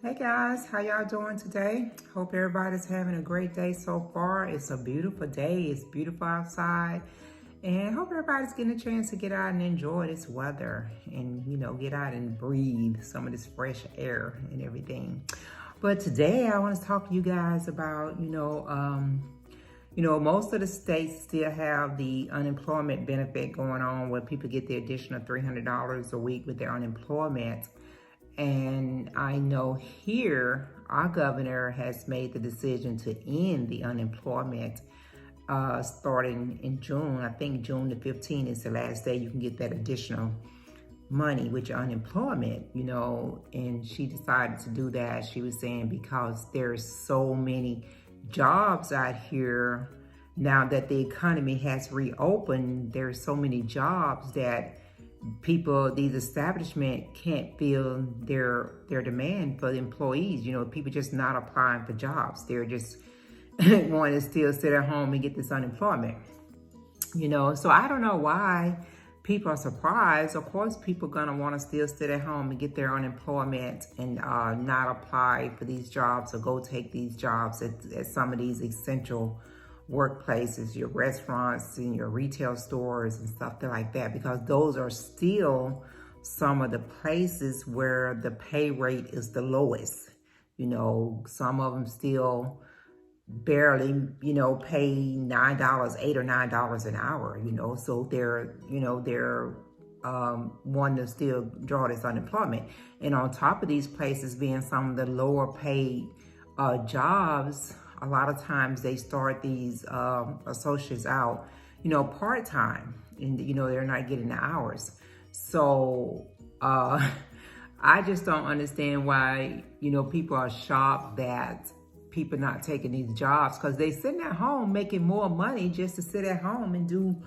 Hey guys, how y'all doing today? Hope everybody's having a great day so far. It's a beautiful day. It's beautiful outside. And hope everybody's getting a chance to get out and enjoy this weather and, get out and breathe some of this fresh air and everything. But today I want to talk to you guys about, most of the states still have the unemployment benefit going on where people get the additional $300 a week with their unemployment. And I know here, our governor has made the decision to end the unemployment starting in June. I think June the 15th is the last day you can get that additional money with your unemployment, and she decided to do that. She was saying because there's so many jobs out here now that the economy has reopened. There's so many jobs that these establishments can't fill their demand for the employees. People just not applying for jobs. They're just wanting to still sit at home and get this unemployment. So I don't know why people are surprised. Of course, people gonna want to still sit at home and get their unemployment and not apply for these jobs or go take these jobs at some of these essential workplaces, your restaurants and your retail stores and stuff like that, because those are still some of the places where the pay rate is the lowest. Some of them still barely, pay $9, $8 or $9 an hour, so they're wanting to still draw this unemployment. And on top of these places being some of the lower paid jobs, a lot of times they start these associates out, part-time, and, they're not getting the hours. So I just don't understand why, people are shocked that people not taking these jobs, because they sitting at home making more money just to sit at home and do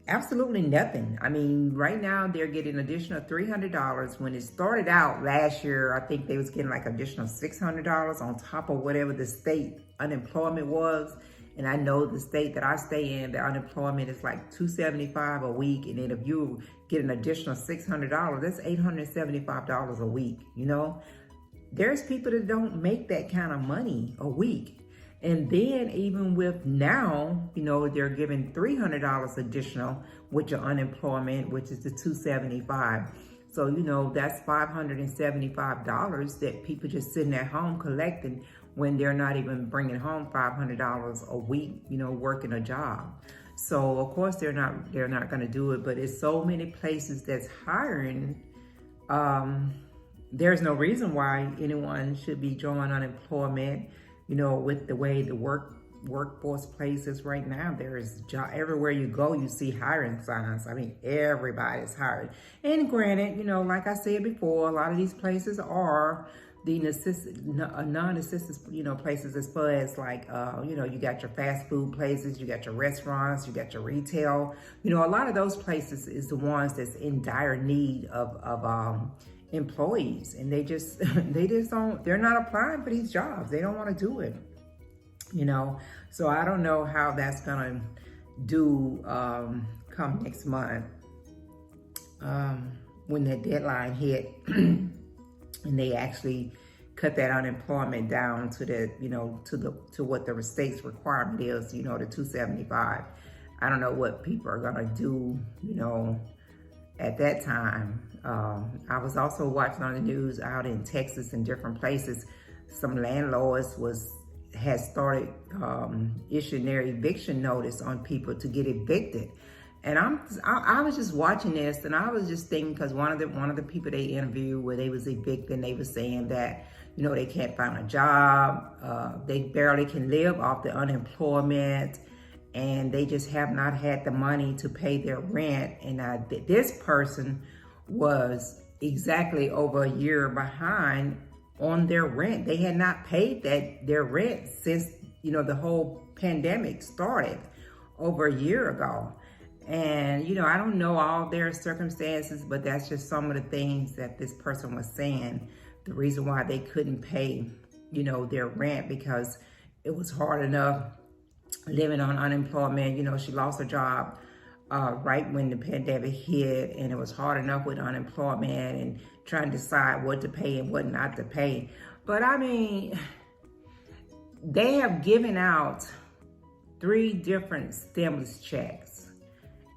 absolutely nothing. I mean, right now they're getting additional $300. When it started out last year, I think they was getting like additional $600 on top of whatever the state unemployment was. And I know the state that I stay in, the unemployment is like $275 a week. And then if you get an additional $600, that's $875 a week. There's people that don't make that kind of money a week. And then even with now, they're giving $300 additional with your unemployment, which is the $275. So, that's $575 that people just sitting at home collecting when they're not even bringing home $500 a week, working a job. So of course they're not going to do it, but it's so many places that's hiring. There's no reason why anyone should be drawing unemployment. With the way the workforce places right now, there is job everywhere you go. You see hiring signs. I mean, everybody's hiring. And granted, like I said before, a lot of these places are the non-assistance, places as far as like, you got your fast food places, you got your restaurants, you got your retail. A lot of those places is the ones that's in dire need of employees, and they just they're not applying for these jobs. They don't want to do it, so I don't know how that's gonna do come next month when that deadline hit and they actually cut that unemployment down to the to what the state's requirement is, the $275. I don't know what people are gonna do, at that time. I was also watching on the news out in Texas and different places, some landlords had started issuing their eviction notice on people to get evicted. And I was just watching this, and I was just thinking, because one of the people they interviewed where they was evicted, they was saying that they can't find a job, they barely can live off the unemployment, and they just have not had the money to pay their rent. And this person was exactly over a year behind on their rent. They had not paid their rent since the whole pandemic started over a year ago. And I don't know all their circumstances, but that's just some of the things that this person was saying. The reason why they couldn't pay their rent, because it was hard enough living on unemployment. She lost her job right when the pandemic hit, and it was hard enough with unemployment and trying to decide what to pay and what not to pay. But I mean, they have given out 3 different stimulus checks.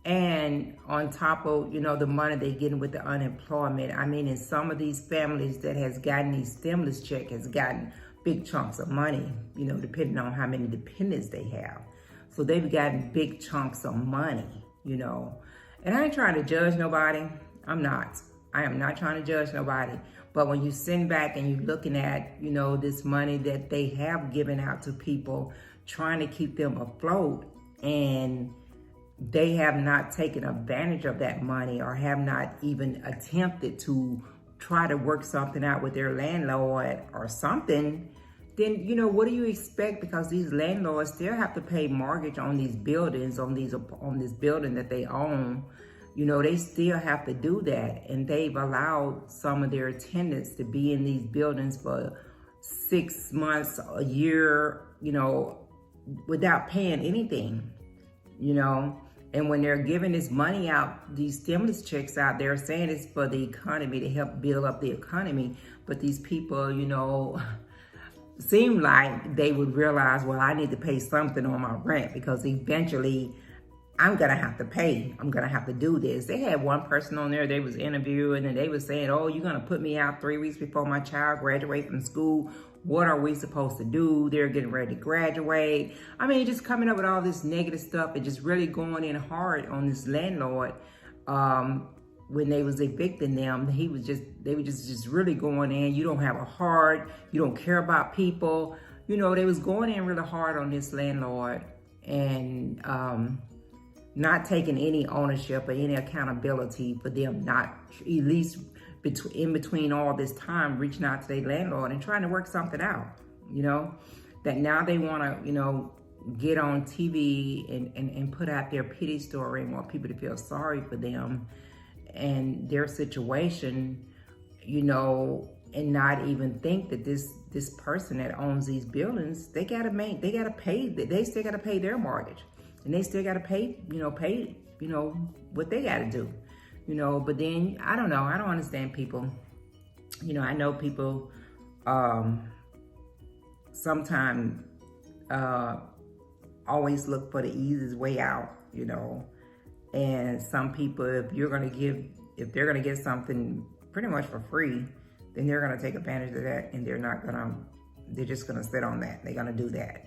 And on top of, the money they're getting with the unemployment, I mean, in some of these families that has gotten these stimulus checks has gotten big chunks of money, depending on how many dependents they have. So they've gotten big chunks of money, And I ain't trying to judge nobody. I'm not. I am not trying to judge nobody. But when you sit back and you're looking at, this money that they have given out to people, trying to keep them afloat, and they have not taken advantage of that money or have not even attempted to try to work something out with their landlord or something, then, what do you expect? Because these landlords still have to pay mortgage on these buildings, on this building that they own. They still have to do that. And they've allowed some of their tenants to be in these buildings for 6 months, a year, without paying anything, And when they're giving this money out, these stimulus checks out, they're saying it's for the economy, to help build up the economy. But these people, seem like they would realize, well, I need to pay something on my rent because eventually I'm going to have to pay. I'm going to have to do this. They had one person on there, they was interviewing, and they was saying, oh, you're going to put me out 3 weeks before my child graduates from school. What are we supposed to do? They're getting ready to graduate. I mean, just coming up with all this negative stuff and just really going in hard on this landlord. When they was evicting them, they were just really going in. You don't have a heart. You don't care about people. They was going in really hard on this landlord and not taking any ownership or any accountability for them not, at least in between all this time, reaching out to their landlord and trying to work something out, that now they want to, get on TV and put out their pity story and want people to feel sorry for them and their situation, and not even think that this person that owns these buildings, they still gotta pay their mortgage, and they still gotta pay what they gotta do, but then I don't know, I don't understand people. I know people sometimes always look for the easiest way out, and some people, if they're gonna get something pretty much for free, then they're gonna take advantage of that, and they're just gonna sit on that. They're gonna do that,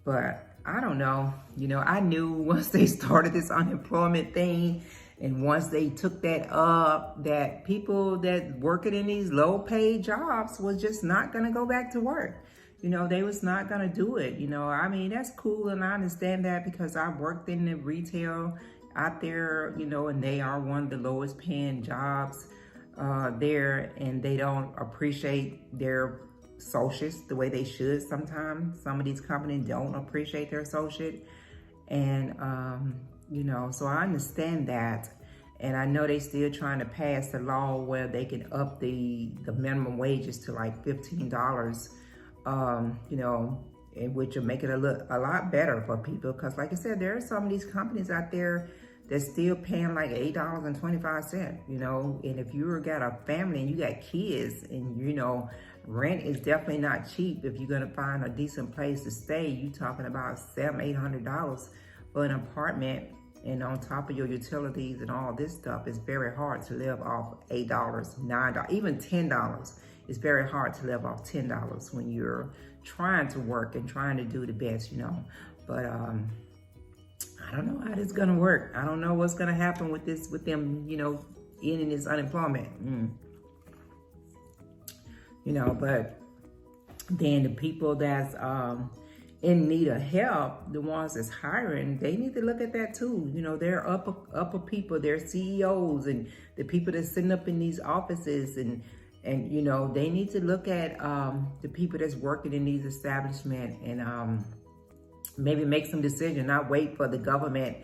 But I don't know, I knew once they started this unemployment thing, and once they took that up, that people that working in these low paid jobs was just not gonna go back to work. They was not gonna do it. I mean, that's cool, and I understand that because I worked in the retail out there, and they are one of the lowest paying jobs there, and they don't appreciate their associates the way they should sometimes. Some of these companies don't appreciate their associate, and so I understand that. And I know they still trying to pass the law where they can up the minimum wages to like $15, and which will make it a lot better for people. Because like I said, there are some of these companies out there that's still paying like $8.25, and if you got a family and you got kids and, rent is definitely not cheap. If you're going to find a decent place to stay, you talking about $700-800 for an apartment. And on top of your utilities and all this stuff, it's very hard to live off $8, $9, even $10. It's very hard to live off $10 when you're trying to work and trying to do the best, But I don't know how this is gonna work. I don't know what's gonna happen with them, ending this unemployment. But then the people that's in need of help, the ones that's hiring, they need to look at that too. They're upper people, they're CEOs and the people that's sitting up in these offices, and they need to look at the people that's working in these establishments and maybe make some decision, not wait for the government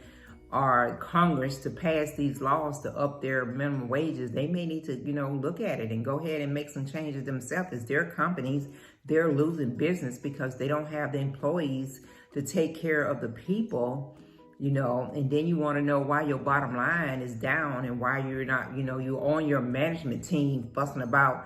or Congress to pass these laws to up their minimum wages. They may need to, look at it and go ahead and make some changes themselves. As their companies, they're losing business because they don't have the employees to take care of the people, and then you want to know why your bottom line is down and why you're not, you're on your management team fussing about,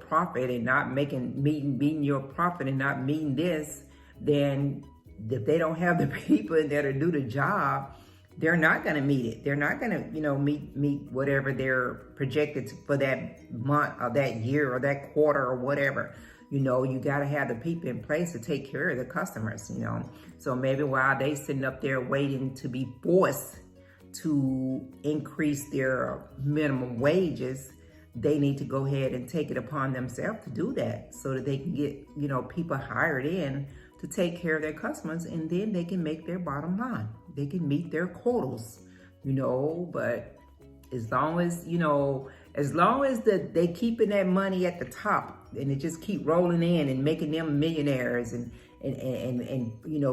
profit and not meeting your profit and not meeting this, then if they don't have the people that are do the job, they're not going to meet it. They're not going to, meet whatever they're projected for that month or that year or that quarter or whatever. You got to have the people in place to take care of the customers, So maybe while they sitting up there waiting to be forced to increase their minimum wages, they need to go ahead and take it upon themselves to do that so that they can get, people hired in to take care of their customers, and then they can make their bottom line. They can meet their quotas, but as long as they keeping that money at the top and it just keep rolling in and making them millionaires and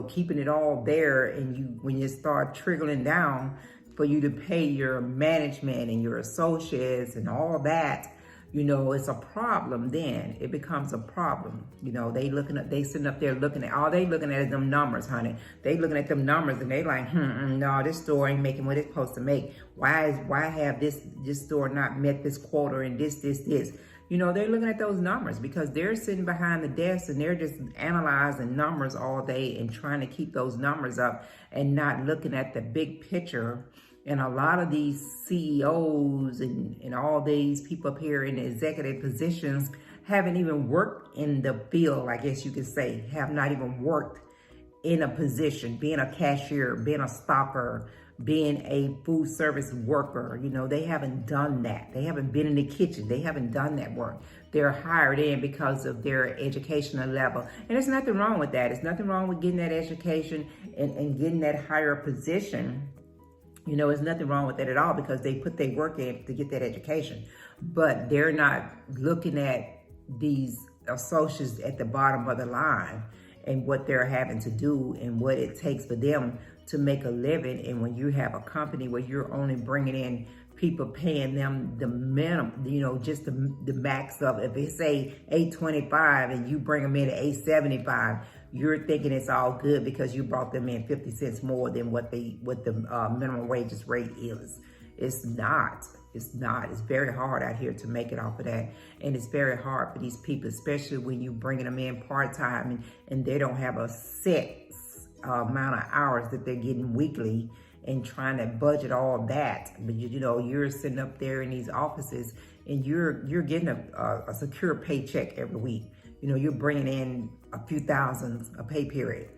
keeping it all there, and when you start trickling down for you to pay your management and your associates and all that, it's a problem. Then it becomes a problem. They sitting up there looking at, all they looking at is them numbers, honey. They looking at them numbers and they like, no, this store ain't making what it's supposed to make. Why have this store not met this quota and this? They're looking at those numbers because they're sitting behind the desk and they're just analyzing numbers all day and trying to keep those numbers up and not looking at the big picture. And a lot of these CEOs and all these people up here in the executive positions haven't even worked in the field, I guess you could say, have not even worked in a position, being a cashier, being a stocker, being a food service worker. They haven't done that. They haven't been in the kitchen. They haven't done that work. They're hired in because of their educational level. And there's nothing wrong with that. There's nothing wrong with getting that education and getting that higher position. There's nothing wrong with that at all because they put their work in to get that education. But they're not looking at these associates at the bottom of the line and what they're having to do and what it takes for them to make a living. And when you have a company where you're only bringing in people, paying them the minimum, just the max of, if they say $8.25 and you bring them in at $8.75, you're thinking it's all good because you brought them in 50 cents more than what the minimum wages rate is. It's not. It's very hard out here to make it off of that. And it's very hard for these people, especially when you bringing them in part-time and they don't have a set amount of hours that they're getting weekly and trying to budget all that. But you're sitting up there in these offices and you're getting a secure paycheck every week. You're bringing in a few thousands a pay period,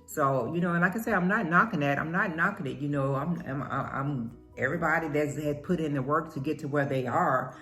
So, and like I said, I'm not knocking that. I'm not knocking it. I'm everybody that's had put in the work to get to where they are,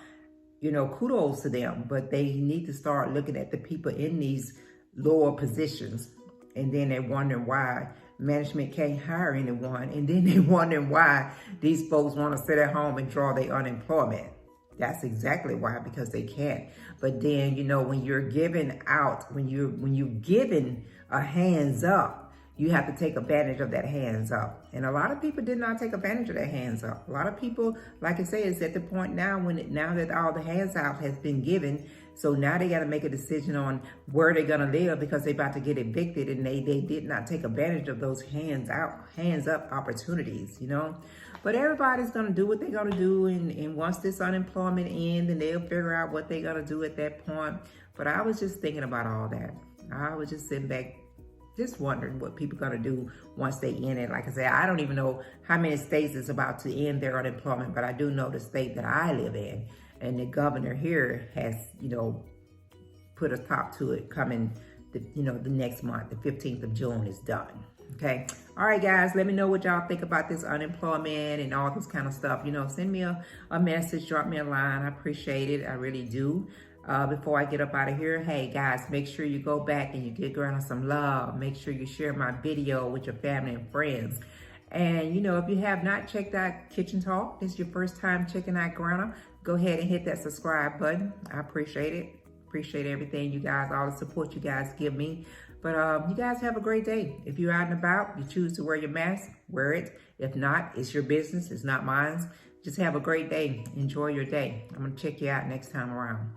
kudos to them. But they need to start looking at the people in these lower positions. And then they're wondering why management can't hire anyone. And then they're wondering why these folks want to sit at home and draw their unemployment. That's exactly why, because they can't. But then, when you're giving out, when you're giving a hands up, you have to take advantage of that hands up. And a lot of people did not take advantage of that hands up. A lot of people, like I say, is at the point now now that all the hands out has been given. So now they got to make a decision on where they're going to live because they're about to get evicted and they did not take advantage of those hands up opportunities, But everybody's going to do what they're going to do. And once this unemployment ends, then they'll figure out what they're going to do at that point. But I was just thinking about all that. I was just sitting back, just wondering what people are going to do once they end it. Like I said, I don't even know how many states is about to end their unemployment, but I do know the state that I live in. And the governor here has, put a stop to it coming, the next month, the 15th of June is done. Okay. All right, guys, let me know what y'all think about this unemployment and all this kind of stuff. Send me a message, drop me a line. I appreciate it. I really do. Before I get up out of here, hey guys, make sure you go back and you give Granna some love. Make sure you share my video with your family and friends. And if you have not checked out Kitchen Talk, this is your first time checking out Granna, go ahead and hit that subscribe button. I appreciate it. Appreciate everything you guys, all the support you guys give me. But you guys have a great day. If you're out and about, you choose to wear your mask, wear it. If not, it's your business. It's not mine. Just have a great day. Enjoy your day. I'm going to check you out next time around.